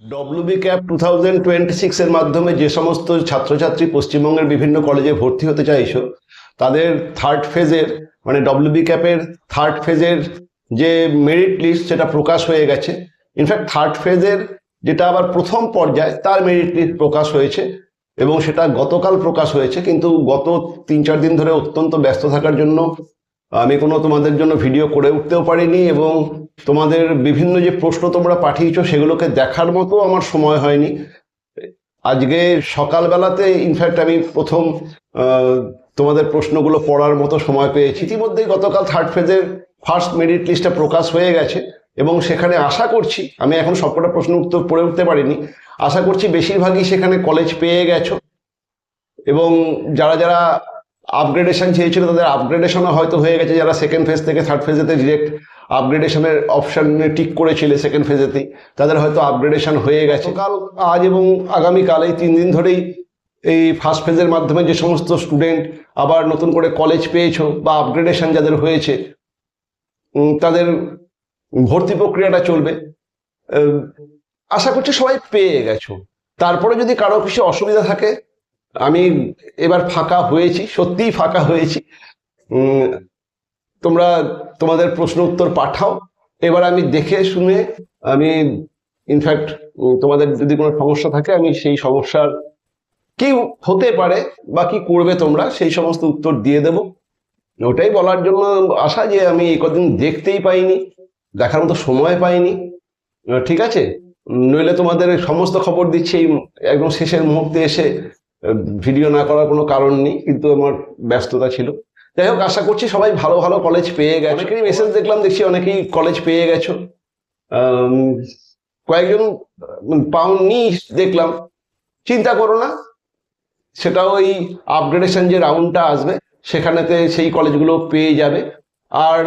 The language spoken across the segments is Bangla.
ডব্লিউবি ক্যাপ 2026 এর মাধ্যমে যে সমস্ত ছাত্রছাত্রী পশ্চিমবঙ্গের বিভিন্ন কলেজে ভর্তি হতে চাইছো তাদের থার্ড ফেজের মানে ডব্লিউবি ক্যাপের থার্ড ফেজের যে মেরিট লিস্ট সেটা প্রকাশ হয়ে গেছে। ইনফ্যাক্ট থার্ড ফেজের যেটা আবার প্রথম পর্যায় তার মেরিট লিস্ট প্রকাশ হয়েছে এবং সেটা গতকাল প্রকাশ হয়েছে, কিন্তু গত 3-4 দিন ধরে অত্যন্ত ব্যস্ত থাকার জন্য আমি কোনো তোমাদের জন্য ভিডিও করে উঠতেও পারিনি এবং তোমাদের বিভিন্ন যে প্রশ্ন তোমরা পাঠিয়েছো সেগুলোকে দেখার মতো আমার সময় হয়নি। আজকে সকালবেলাতে ইনফ্যাক্ট আমি প্রথম তোমাদের প্রশ্নগুলো পড়ার মতো সময় পেয়েছি। ইতিমধ্যেই গতকাল থার্ড ফেজের ফার্স্ট মেরিট লিস্টটা প্রকাশ হয়ে গেছে এবং সেখানে আশা করছি, আমি এখন সবকটা প্রশ্ন উত্তর পড়ে উঠতে পারিনি, আশা করছি বেশিরভাগই সেখানে কলেজ পেয়ে গেছো এবং যারা যারা আপগ্রেডেশন চেয়েছিল তাদের আপগ্রেডেশনও হয়তো হয়ে গেছে। যারা সেকেন্ড ফেজ থেকে থার্ড ফেজেতে ডিরেক্ট আপগ্রেডেশনের অপশন টিক করেছিল সেকেন্ড ফেজেতেই, তাদের হয়তো আপগ্রেডেশন হয়ে গেছে। কাল, আজ এবং আগামীকাল এই 3 দিন ধরেই এই ফার্স্ট ফেজের মাধ্যমে যে সমস্ত স্টুডেন্ট আবার নতুন করে কলেজ পেয়েছো বা আপগ্রেডেশন যাদের হয়েছে তাদের ভর্তি প্রক্রিয়াটা চলবে। আশা করছি সবাই পেয়ে গেছো। তারপরে যদি কারো কিছু অসুবিধা থাকে, আমি এবার ফাঁকা হয়েছি, সত্যিই ফাঁকা হয়েছি, তোমরা তোমাদের প্রশ্ন উত্তর পাঠাও। এবার আমি দেখে শুনে আমি ইনফ্যাক্ট তোমাদের যদি কোনো সমস্যা থাকে আমি সেই সমস্যার কি হতে পারে বা কি করবে তোমরা সেই সমস্ত উত্তর দিয়ে দেব। ওটাই বলার জন্য আশা যে আমি এই কদিন দেখতেই পাইনি, দেখার মতো সময় পাইনি, ঠিক আছে? নইলে তোমাদের সমস্ত খবর দিচ্ছি এই একদম শেষের মুহূর্তে এসে ভিডিও না করার কোনো কারণ নেই, কিন্তু আমার ব্যস্ততা ছিল। যাই হোক, আশা করছি সবাই ভালো ভালো কলেজ পেয়ে গেছো। অনেকেরই মেসেজ দেখলাম, দেখছি অনেকেই কলেজ পেয়ে গেছো, কয়েকজন পাওনি দেখলাম। চিন্তা করো না, সেটা ওই আপগ্রেডেশন যে রাউন্ডটা আসবে সেখানেতে সেই কলেজগুলো পেয়ে যাবে। আর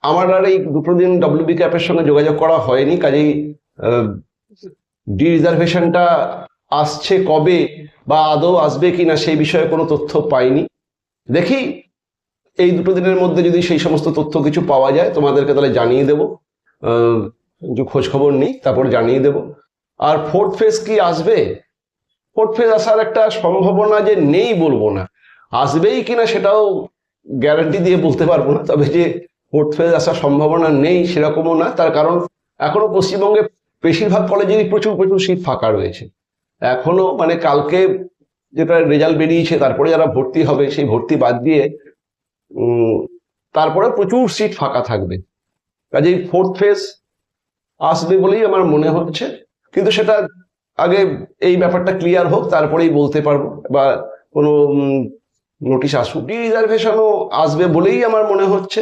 আমার আর এই দুটো দিন ডব্লিউবি ক্যাপের সঙ্গে যোগাযোগ করা হয়নি, কাজেই ডি রিজার্ভেশনটা আসছে কবে বা আদৌ আসবে কিনা সেই বিষয়ে কোনো তথ্য পাইনি। দেখি এই দুটো দিনের মধ্যে যদি সেই সমস্ত তথ্য কিছু পাওয়া যায় তোমাদেরকে তাহলে জানিয়ে দেবো, যে খোঁজ খবর নেই তারপর জানিয়ে দেব। আর ফোর্থ ফেজ কি আসবে? ফোর্থ ফেজ আসার একটা সম্ভাবনা যে নেই বলবো না, আসবেই কিনা সেটাও গ্যারান্টি দিয়ে বলতে পারবো না, তবে যে ফোর্থ ফেজ আসার সম্ভাবনা নেই সেরকমও না। তার কারণ এখনো পশ্চিমবঙ্গে বেশিরভাগ কলেজেরই প্রচুর প্রচুর সিট ফাঁকা রয়েছে এখনো। মানে কালকে যেটা রেজাল্ট বেরিয়েছে তারপরে যারা ভর্তি হবে সেই ভর্তি বাদ দিয়ে তারপরে প্রচুর সিট ফাঁকা থাকবে। কাজেই ফোর্থ ফেজ আসবে বলেই আমার মনে হচ্ছে, কিন্তু সেটা আগে এই ব্যাপারটা ক্লিয়ার হোক তারপরেই বলতে পারবো, বা কোনো নোটিশ আসুক। ডি রিজার্ভেশনও আসবে বলেই আমার মনে হচ্ছে,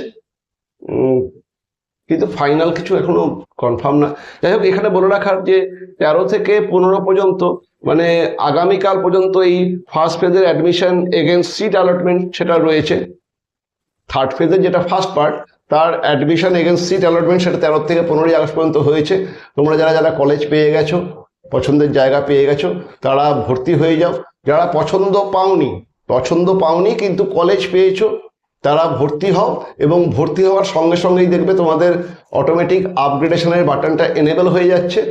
কিন্তু ফাইনাল কিছু এখনো কনফার্ম না। যাই হোক, এখানে বলে রাখার যে 13 থেকে 15 পর্যন্ত মানে আগামীকাল পর্যন্ত এই ফার্স্ট ফেজের অ্যাডমিশন এগেনস্ট সিট অ্যালটমেন্ট সেটা রয়েছে। থার্ড ফেজের যেটা ফার্স্ট পার্ট তার অ্যাডমিশন এগেনস্ট সিট অ্যালটমেন্ট সেটা 13 থেকে 15 আগস্ট পর্যন্ত হয়েছে। তোমরা যারা যারা কলেজ পেয়ে গেছো, পছন্দের জায়গা পেয়ে গেছো, তারা ভর্তি হয়ে যাও। যারা পছন্দ পাওনি কিন্তু কলেজ পেয়েছো, তারা ভর্তি হও এবং ভর্তি হওয়ার সঙ্গে সঙ্গেই দেখবে তোমাদের অটোমেটিক আপগ্রেডেশনের বাটনটা এনেবল হয়ে যাচ্ছে।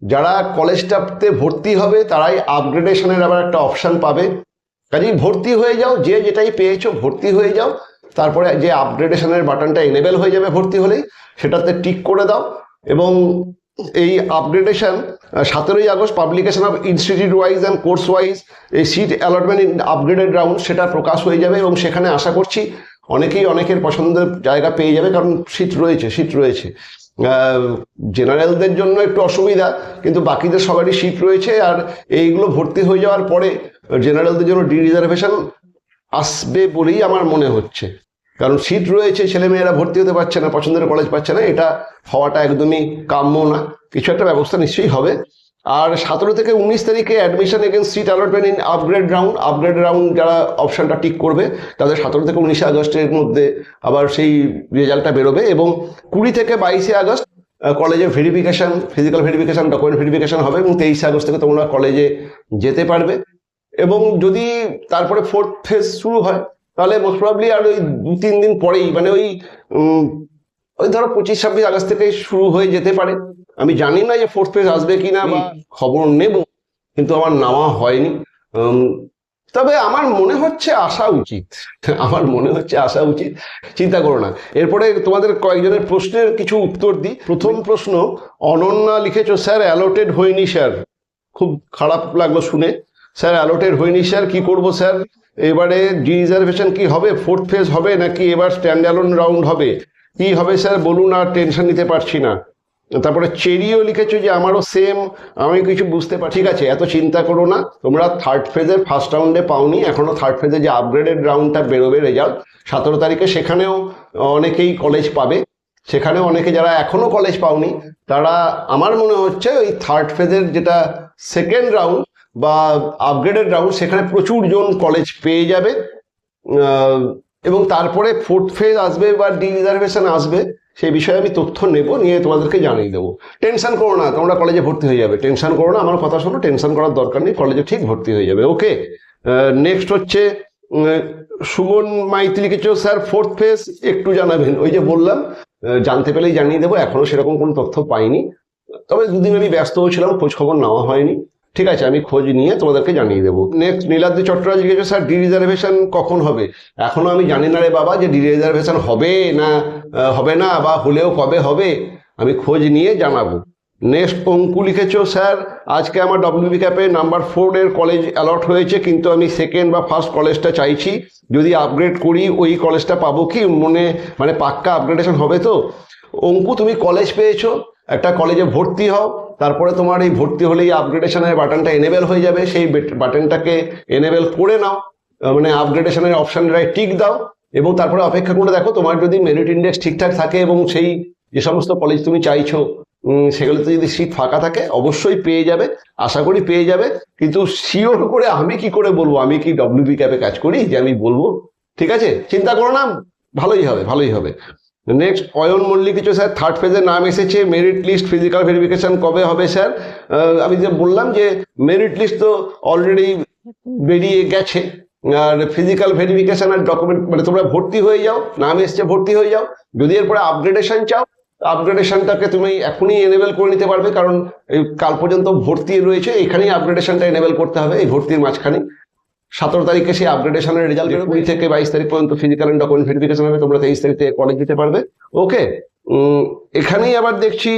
যারা কলেজটাতে ভর্তি হবে তারাই আপগ্রেডেশনের আবার একটা অপশান পাবে। কাজেই ভর্তি হয়ে যাও, যে যেটাই পেয়েছো ভর্তি হয়ে যাও, তারপরে যে আপগ্রেডেশনের বাটনটা এনেবল হয়ে যাবে ভর্তি হলেই সেটাতে টিক করে দাও। এবং এই আপগ্রেডেশন 17ই August publication of institute wise and course wise এই seat allotment in upgraded round সেটা প্রকাশ হয়ে যাবে এবং সেখানে আশা করছি অনেকেই অনেকের পছন্দের জায়গা পেয়ে যাবে, কারণ সিট রয়েছে। জেনারেলদের জন্য একটু অসুবিধা, কিন্তু বাকিদের সবারই সিট রয়েছে। আর এইগুলো ভর্তি হয়ে যাওয়ার পরে জেনারেলদের জন্য ডি রিজার্ভেশন আসবে বলেই আমার মনে হচ্ছে, কারণ সিট রয়েছে, ছেলেমেয়েরা ভর্তি হতে পারছে না, পছন্দের কলেজ পাচ্ছে না, এটা হওয়াটা একদমই কাম্য না। কিছু একটা ব্যবস্থা নিশ্চয়ই হবে। আর 17 থেকে 19 তারিখে admission against seat allotment in upgrade round যারা অপশানটা টিক করবে তাদের 17 থেকে 19 আগস্টের মধ্যে আবার সেই রেজাল্টটা বেরোবে এবং 20 থেকে 22 আগস্ট কলেজে verification, physical verification, document verification হবে এবং 23 আগস্ট থেকে তোমরা কলেজে যেতে পারবে। এবং যদি তারপরে ফোর্থ ফেজ শুরু হয় তাহলে মোস্ট প্রবাবলি আর ওই 2-3 দিন পরেই, মানে ওই ওই ধরো 25-26 আগস্ট থেকে শুরু হয়ে যেতে পারে। আমি জানি না যে ফোর্থ ফেজ আসবে কিনা, বা খবর নেব, কিন্তু আমার নেওয়া হয়নি। তবে আমার মনে হচ্ছে আসা উচিত, আমার মনে হচ্ছে আসা উচিত, চিন্তা করো না। এরপরে তোমাদের কয়েকজনের প্রশ্নের কিছু উত্তর দিই। প্রথম প্রশ্ন, অনন্যা লিখেছো, স্যার অ্যালোটেড হয়নি স্যার। খুব খারাপ লাগলো শুনে। স্যার অ্যালোটেড হয়নি স্যার, কি করব স্যার? এবারে রিজার্ভেশন কি হবে? ফোর্থ ফেজ হবে নাকি এবার স্ট্যান্ড অ্যালোন রাউন্ড হবে? কি হবে স্যার বলুন, আর টেনশন নিতে পারছি না। তারপরে চেরিও লিখেছো যে আমারও সেম, আমি কিছু বুঝতে পারছি। ঠিক আছে, এত চিন্তা করো না, তোমরা থার্ড ফেজের ফার্স্ট রাউন্ডে পাওনি, এখনো থার্ড ফেজে যে আপগ্রেডেড রাউন্ডটা বেরোবে রেজাল্ট 17 তারিখে, সেখানেও অনেকেই কলেজ পাবে। সেখানেও অনেকে যারা এখনো কলেজ পাওনি, তারা আমার মনে হচ্ছে ওই থার্ড ফেজের যেটা সেকেন্ড রাউন্ড বা আপগ্রেডেড রাউন্ড, সেখানে প্রচুর জন কলেজ পেয়ে যাবে। এবং তারপরে ফোর্থ ফেজ আসবে বা ডি রিজার্ভেশন আসবে, সেই বিষয়ে আমি তথ্য নেব, নিয়ে তোমাদেরকে জানিয়ে দেবো। টেনশন করো না, তোমরা কলেজে ভর্তি হয়ে যাবে, টেনশন করো না, আমার কথা শোনো, টেনশন করার দরকার নেই, কলেজে ঠিক ভর্তি হয়ে যাবে। ওকে, নেক্সট হচ্ছে সুমন মাইতি লিখেছো, স্যার ফোর্থ ফেজ একটু জানাবেন। ওই যে বললাম, জানতে পেলেই জানিয়ে দেবো, এখনো সেরকম কোনো তথ্য পাইনি, তবে দুদিন আমি ব্যস্ত ছিলাম, খোঁজ খবর নেওয়া হয়নি। ঠিক আছে, আমি খোঁজ নিয়ে তোমাদেরকে জানিয়ে দেবো। নেক্সট নীলাদ্রি চট্টরাজ লিখেছো, স্যার ডি রিজার্ভেশন কখন হবে? এখনো আমি জানি না রে বাবা, যে ডি রিজার্ভেশন হবে না হবে না, বা হলেও কবে হবে, আমি খোঁজ নিয়ে জানাবো। নেক্সট অঙ্কু লিখেছো, স্যার আজকে আমার ডব্লিউবি ক্যাপে নাম্বার 4 এর কলেজ অ্যালট হয়েছে, কিন্তু আমি সেকেন্ড বা ফার্স্ট কলেজটা চাইছি, যদি আপগ্রেড করি ওই কলেজটা পাবো কি? মানে পাক্কা আপগ্রেডেশন হবে তো? অঙ্কু, তুমি কলেজ পেয়েছো, একটা কলেজে ভর্তি হও, তারপরে তোমার এই ভর্তি হলেই আপগ্রেডেশনের বাটনটা এনেবেল হয়ে যাবে, সেই বাটনটাকে এনেবেল করে নাও, মানে আপগ্রেডেশনের অপশনটায় টিক দাও, এবং তারপরে অপেক্ষা করে দেখো, তোমার যদি মেরিট ইন্ডেক্স ঠিকঠাক থাকে এবং সেই যে সমস্ত কলেজ তুমি চাইছো সেগুলোতে যদি সিট ফাঁকা থাকে, অবশ্যই পেয়ে যাবে, আশা করি পেয়ে যাবে। কিন্তু শিওর করে আমি কি করে বলবো? আমি কি ডব্লিউবি ক্যাপে কাজ করি যে আমি বলবো? ঠিক আছে, চিন্তা করো না, ভালোই হবে, ভালোই হবে। নেক্সট অয়ন মল্লিক কিছু, স্যার থার্ড ফেজের নাম এসেছে, মেরিট লিস্ট ফিজিক্যাল ভেরিফিকেশন কবে হবে স্যার? আমি যে বললাম যে মেরিট লিস্ট তো অলরেডি বেরিয়ে গেছে, আর ফিজিক্যাল ভেরিফিকেশন আর ডকুমেন্ট, মানে তোমরা ভর্তি হয়ে যাও, নাম এসছে ভর্তি হয়ে যাও। যদি এরপরে আপগ্রেডেশন চাও, আপগ্রেডেশনটাকে তুমি এখনই এনেবেল করে নিতে পারবে, কারণ এই কাল পর্যন্ত ভর্তি রয়েছে, এখানেই আপগ্রেডেশনটা এনেবেল করতে হবে, এই ভর্তির মাঝখানে। 17 তারিখে সেই আপগ্রেডেশনের রেজাল্ট বেরোবে, 20 থেকে 22 তারিখ পর্যন্ত ফিজিক্যাল এন্ড ডকুমেন্ট ভেরিফিকেশন হবে, তোমরা 23 তারিখ থেকে কলেজ দিতে পারবে। ওকে, এখানেই আবার দেখছি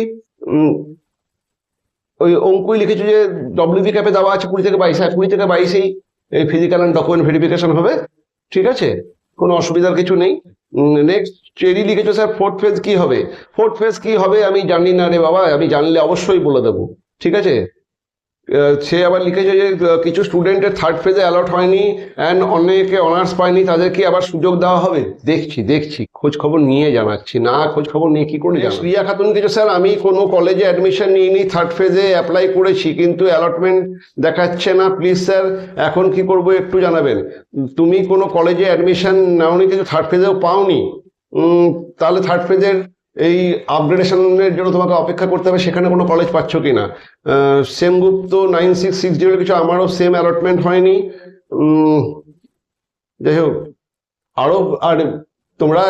ওই অঙ্কুই লিখেছে যে ডব্লিউবি ক্যাপে দেওয়া আছে 20 থেকে 22, 20 থেকে 22-এই এই ফিজিক্যাল এন্ড ডকুমেন্ট ভেরিফিকেশন হবে। ঠিক আছে, কোনো অসুবিধার কিছু নেই। নেক্সট চেরি লিখেছো, স্যার ফোর্থ ফেজ কি হবে? ফোর্থ ফেজ কি হবে আমি জানি না রে বাবা, আমি জানলে অবশ্যই বলে দেবো। ঠিক আছে, সে আবার লিখেছে যে কিছু স্টুডেন্টের থার্ড ফেজে অ্যালট হয়নি অ্যান্ড অনেকে অনার্স পায়নি, তাদেরকে আবার সুযোগ দেওয়া হবে। দেখছি খোঁজ খবর নিয়ে জানাচ্ছি, না খোঁজ খবর নিয়ে কি করে জানাচ্ছি। রিয়া খাতুন কিছু, স্যার আমি কোনো কলেজে অ্যাডমিশন নিইনি, থার্ড ফেজে অ্যাপ্লাই করেছি, কিন্তু অ্যালটমেন্ট দেখাচ্ছে না, প্লিজ স্যার এখন কি করব একটু জানাবেন। তুমি কোনো কলেজে অ্যাডমিশন নাওনি, কিন্তু থার্ড ফেজেও পাওনি, তাহলে থার্ড ফেজের এই আপগ্রেডেশনের জন্য তোমাকে অপেক্ষা করতে হবে, সেখানে কোনো কলেজ পাচ্ছ কিনা। সেমগুপ্ত 9660 কিছু, আমারও সেম অ্যালটমেন্ট হয়নি। যাই হোক, আরো আর তোমরা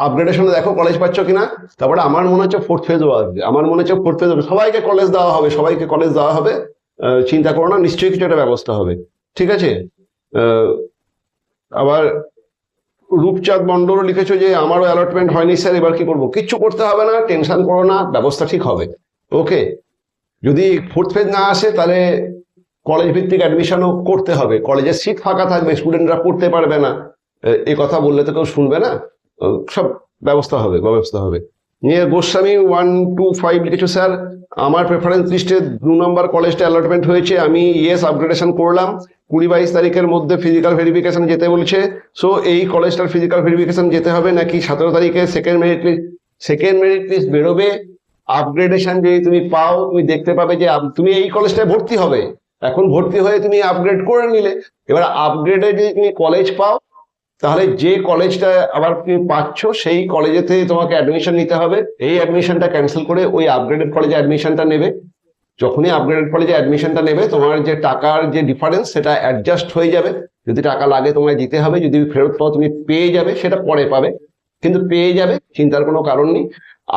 আপগ্রেডেশনে দেখো কলেজ পাচ্ছ কিনা। তারপরে আমার মনে হচ্ছে ফোর্থ ফেজও আসবে, আমার মনে হচ্ছে ফোর্থ ফেজ সবাইকে কলেজ দেওয়া হবে, সবাইকে কলেজ দেওয়া হবে, চিন্তা করো না, নিশ্চয়ই কিছু একটা ব্যবস্থা হবে। ঠিক আছে, আবার রূপচাঁদ মন্ডলও লিখেছো যে আমারও অ্যালটমেন্ট হয়নি স্যার, এবার কি করবো? কিচ্ছু করতে হবে না, টেনশন করো না, ব্যবস্থা ঠিক হবে। ওকে, যদি ফোর্থ ফেজ না আসে তাহলে কলেজ ভিত্তিক অ্যাডমিশনও করতে হবে, কলেজের সিট ফাঁকা থাকবে, স্টুডেন্টরা পড়তে পারবে না, এ কথা বললে তো কেউ শুনবে না, সব ব্যবস্থা হবে। নিয়ে গোস্বামী 125 লিখেছো, স্যার আমার প্রেফারেন্স লিস্টে 2 নম্বর কলেজটা অ্যালটমেন্ট হয়েছে, আমি ইয়েস আপগ্রেডেশন করলাম, 20-22 তারিখের মধ্যে ফিজিক্যাল ভেরিফিকেশন যেতে বলছে, সো এই কলেজটার ফিজিক্যাল ভেরিফিকেশন যেতে হবে নাকি 17 তারিখে সেকেন্ড মেরিট লিস্ট বেরোবে, আপগ্রেডেশন যদি তুমি পাও, তুমি দেখতে পাবে যে তুমি এই কলেজটায় ভর্তি হবে, এখন ভর্তি হয়ে তুমি আপগ্রেড করে নিলে, এবার আপগ্রেডে যদি তুমি কলেজ পাও, তাহলে যে কলেজটা আবার তুমি পাচ্ছ সেই কলেজেতে তোমাকে অ্যাডমিশন নিতে হবে, এই অ্যাডমিশনটা ক্যান্সেল করে ওই আপগ্রেডেড কলেজে অ্যাডমিশনটা নেবে। যখনই আপগ্রেডেড কলেজে অ্যাডমিশনটা নেবে, তোমার যে টাকার যে ডিফারেন্স সেটা অ্যাডজাস্ট হয়ে যাবে, যদি টাকা লাগে তোমায় দিতে হবে, যদি ফেরত পাও তুমি পেয়ে যাবে, সেটা পরে পাবে। কিন্তু পেয়ে যাবে, চিন্তার কোনো কারণ নেই।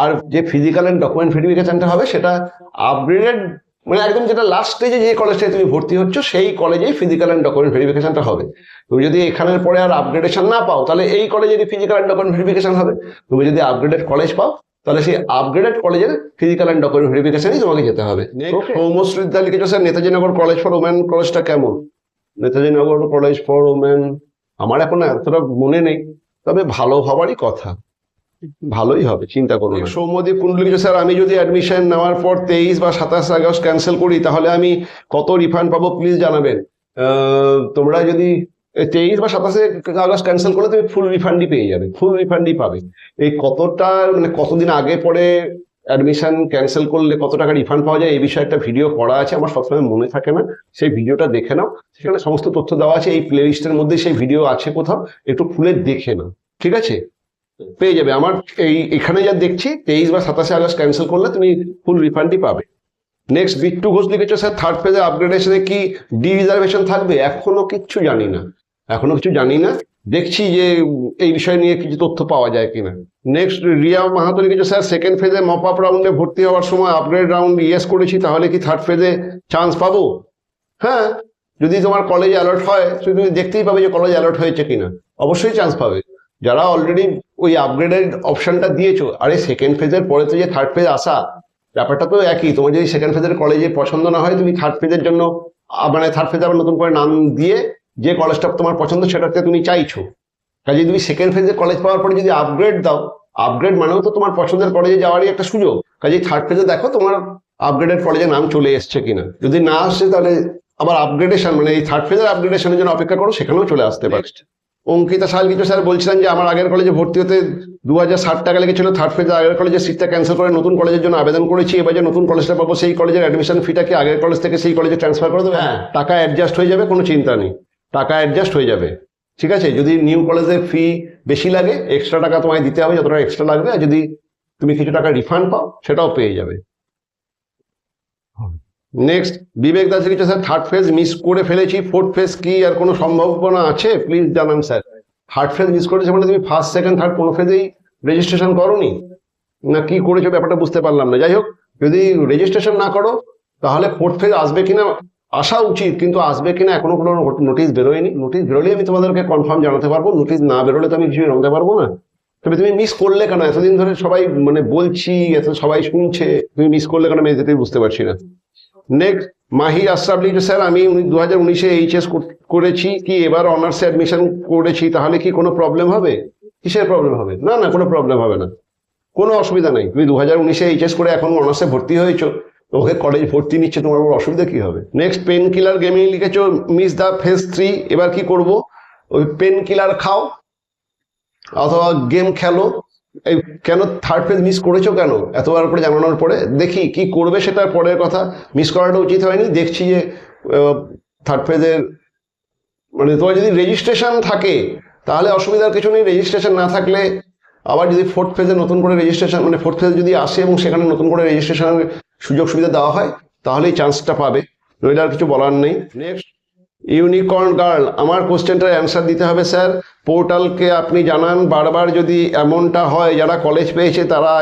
আর যে ফিজিক্যাল অ্যান্ড ডকুমেন্ট ভেরিফিকেশনটা হবে সেটা আপগ্রেডেড, মানে একদম যেটা লাস্ট স্টেজে যে কলেজটায় তুমি ভর্তি হচ্ছ সেই কলেজেই ফিজিক্যাল অ্যান্ড ডকুমেন্ট ভেরিফিকেশনটা হবে। তুমি যদি এখানের পরে আর আপগ্রেডেশন না পাও তাহলে এই কলেজেরই ফিজিক্যাল অ্যান্ড ডকুমেন্ট ভেরিফিকেশন হবে। তুমি যদি আপগ্রেডেড কলেজ পাও তাহলে সেই আপগ্রেডেড কলেজের ফিজিক্যাল অ্যান্ড ডকুমেন্ট ভেরিফিকেশনই তোমাকে যেতে হবে। সৌম্যশ্রী বিদ্যালয় লিখেছে sir Netaji Nagar college for women কলেজটা কেমন? নেতাজি নগর কলেজ ফর ওমেন আমার এখন এতটা মনে নেই, তবে ভালো হবারই কথা, ভালোই হবে, চিন্তা করুন। সৌম্যদীপ কুণ্ডু লিখেছে স্যার আমি যদি অ্যাডমিশন নেওয়ার পর 23 বা 27 আগস্ট ক্যান্সেল করি তাহলে আমি কত রিফান্ড পাবো প্লিজ জানাবেন। তোমরা যদি 23 বা 27 আগস্ট ক্যান্সেল করলে তুমি ফুল রিফান্ডই পেয়ে যাবে, ফুল রিফান্ডই পাবে। এই কতটা মানে কতদিন আগে পরে অ্যাডমিশন ক্যান্সেল করলে কত টাকা রিফান্ড পাওয়া যায় এই বিষয়ে একটা ভিডিও করা আছে, আমার সবসময় মনে থাকে না, সেই ভিডিওটা দেখে নাও, সেখানে সমস্ত তথ্য দেওয়া আছে, এই প্লে লিস্টের মধ্যে সেই ভিডিও আছে কোথাও, একটু খুলে দেখে নাও, ঠিক আছে? পেয়ে যাবে। আমার এখানে যা দেখছি 23 বা 27 আগস্ট ক্যান্সেল করলে তুমি ফুল রিফান্ডই পাবে। নেক্সট বিট্টু ঘোষ লিখেছে স্যার থার্ড পেজে আপগ্রেডেশনে কি ডি রিজার্ভেশন থাকবে? এখনো কিছু জানি না, এখনো কিছু জানি না, দেখছি যে এই বিষয় নিয়ে কিছু তথ্য পাওয়া যায় কিনা। নেক্সট রিয়া মাহাতো লিখেছে স্যার সেকেন্ড ফেজে মপ আপ রাউন্ডে ভর্তি হওয়ার সময় আপগ্রেড রাউন্ড ইয়েস করেছি, তাহলে কি থার্ড ফেজে চান্স পাবো? হ্যাঁ, যদি তোমার কলেজ অ্যালার্ট হয় তুমি দেখতেই পাবে যে কলেজ অ্যালার্ট হয়েছে কিনা, অবশ্যই চান্স পাবে। যারা অলরেডি ওই আপগ্রেডেড অপশনটা দিয়েছো, আরে সেকেন্ড ফেজের পরে তো যে থার্ড ফেজ আসা ব্যাপারটা তো একই। তোমার যদি সেকেন্ড ফেজের কলেজে পছন্দ না হয় তুমি থার্ড ফেজের জন্য মানে থার্ড ফেজে আবার নতুন করে নাম দিয়ে যে কলেজটা তোমার পছন্দ সেটাতে তুমি চাইছো, কাজে তুমি সেকেন্ড ফেজে কলেজ পাওয়ার পরে যদি আপগ্রেড দাও, আপগ্রেড মানেও তো তোমার পছন্দের কলেজে যাওয়ারই একটা সুযোগ, কাজে থার্ড ফেজে দেখো তোমার আপগ্রেডেড কলেজে নাম চলে এসছে কিনা। যদি না আসছে তাহলে আবার আপগ্রেডেশন মানে এই থার্ড ফেজের আপগ্রেডেশনের জন্য অপেক্ষা করো, সেখানেও চলে আসতে পারে। অঙ্কিতা সাল কিছু স্যার বলছিলেন যে আমার আগের কলেজে ভর্তি হতে 2060 টাকা লেগেছিল, থার্ড ফেজে আগের কলেজের সিটটা ক্যান্সেল করে নতুন কলেজের জন্য আবেদন করেছি, এবার যে নতুন কলেজটা পাবো সেই কলেজের অ্যাডমিশন ফিটা কি আগের কলেজ থেকে সেই কলেজে ট্রান্সফার করে দেবে? হ্যাঁ, টাকা অ্যাডজাস্ট হয়ে যাবে, কোনো চিন্তা নেই, টাকা অ্যাডজাস্ট হয়ে যাবে, ঠিক আছে? যদি নিউ কলেজের ফি বেশি লাগে এক্সট্রা টাকা তোমায় দিতে হবে, যতটা এক্সট্রা লাগবে, আর যদি তুমি কিছু টাকা রিফান্ড পাও সেটাও পেয়ে যাবে। নেক্সট বিবেক দাস লিখেছে স্যার থার্ড ফেজ মিস করে ফেলেছি, ফোর্থ ফেজ কি আর কোনো সম্ভাবনা আছে প্লিজ জানান স্যার। থার্ড ফেজ মিস করেছে মানে তুমি ফার্স্ট সেকেন্ড থার্ড কোনো ফেজেই রেজিস্ট্রেশন করোনি না কি করেছো ব্যাপারটা বুঝতে পারলাম না। যাই হোক, যদি রেজিস্ট্রেশন না করো তাহলে ফোর্থ ফেজ আসবে কিনা, আসা উচিত, কিন্তু আসবে কিনা এখনো কোনো নোটিশ বেরোয়নি। নোটিশ বেরোলে আমি তোমাদেরকে কনফার্ম জানাতে পারবো, নোটিশ না বেরোলে তো আমি কিছু জানাতে পারবো না। তবে তুমি মিস করলে কেন? এতদিন ধরে সবাই মানে বলছি, এত সবাই শুনছে, তুমি মিস করলে কেন আমি যেতেই বুঝতে পারছি না। নেক্সট মাহির আশরাফ লিখেছে স্যার আমি 2019-এ এইচএস করেছি, কি এবার অনার্সে অ্যাডমিশন করেছি, তাহলে কি কোনো প্রবলেম হবে? কিসের প্রবলেম হবে? না না, কোনো প্রবলেম হবে না, কোনো অসুবিধা নাই। তুমি 2019-এ এইচএস করে এখন অনার্সে ভর্তি হয়েছো, তোমাকে কলেজ ভর্তি নিচ্ছে, তোমার অসুবিধা কি হবে? নেক্সট পেন কিলার গেমিং লিখেছো মিস দ্য ফেজ 3, এবার কি করব? ওই পেন কিলার খাও অথবা গেম খেলো। এই কেন থার্ড ফেজ মিস করেছো কেন এতবার করে জানানোর পরে? দেখি কি করবে সেটা পরের কথা, মিস করাটা উচিত হয়নি। দেখছি যে থার্ড ফেজের মানে তোমার যদি রেজিস্ট্রেশন থাকে তাহলে অসুবিধার কিছু নেই, রেজিস্ট্রেশন না থাকলে আবার যদি ফোর্থ ফেজে নতুন করে রেজিস্ট্রেশন মানে ফোর্থ ফেজ যদি আসে এবং সেখানে নতুন করে রেজিস্ট্রেশনের সুযোগ সুবিধা দেওয়া হয় তাহলেই চান্সটা পাবে, নইলে আর কিছু বলার নেই। নেক্সট ইউনিকর্ন গার্ল আমার কোশ্চেনটার অ্যান্সার দিতে হবে স্যার, পোর্টালকে আপনি জানান বারবার যদি এমনটা হয় যারা কলেজ পেয়েছে তারা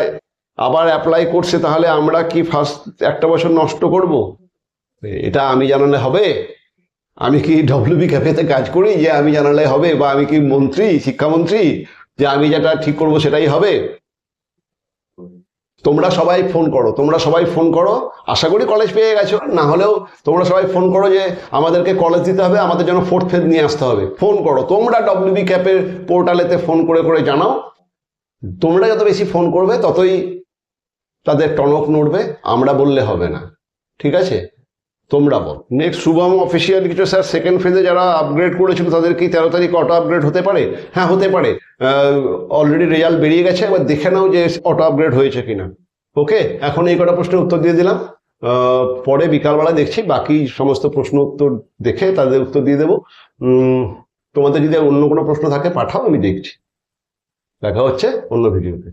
আবার অ্যাপ্লাই করছে, তাহলে আমরা কি ফার্স্ট একটা বছর নষ্ট করব? এটা আমি জানালে হবে? আমি কি ডব্লিউবি ক্যাফেতে কাজ করি যে আমি জানালে হবে? বা আমি কি মন্ত্রী, শিক্ষামন্ত্রী যে আমি যেটা ঠিক করব সেটাই হবে? তোমরা সবাই ফোন করো, তোমরা সবাই ফোন করো, আশা করি কলেজ পেয়ে গেছো, না হলেও তোমরা সবাই ফোন করো যে আমাদেরকে কলেজ দিতে হবে, আমাদের জন্য ফোর্থ ফেজ নিয়ে আসতে হবে। ফোন করো তোমরা, ডব্লিউবি ক্যাপের পোর্টালেতে ফোন করে করে জানাও। তোমরা যত বেশি ফোন করবে ততই তাদের টনক নড়বে, আমরা বললে হবে না, ঠিক আছে? তোমরা বল। নেক্সট শুভম অফিসিয়াল কিছু স্যার সেকেন্ড ফেজে যারা আপগ্রেড করেছিল তাদের কি 13 তারিখ অটো আপগ্রেড হতে পারে? হ্যাঁ হতে পারে, অলরেডি রেজাল্ট বেরিয়ে গেছে, এবার দেখে নাও যে অটো আপগ্রেড হয়েছে কিনা। ওকে, এখন এই কটা প্রশ্নের উত্তর দিয়ে দিলাম, পরে বিকালবেলা দেখছি বাকি সমস্ত প্রশ্ন উত্তর দেখে তাদের উত্তর দিয়ে দেবো। তোমাদের যদি অন্য কোনো প্রশ্ন থাকে পাঠাও, আমি দেখছি। দেখা হচ্ছে অন্য ভিডিওতে।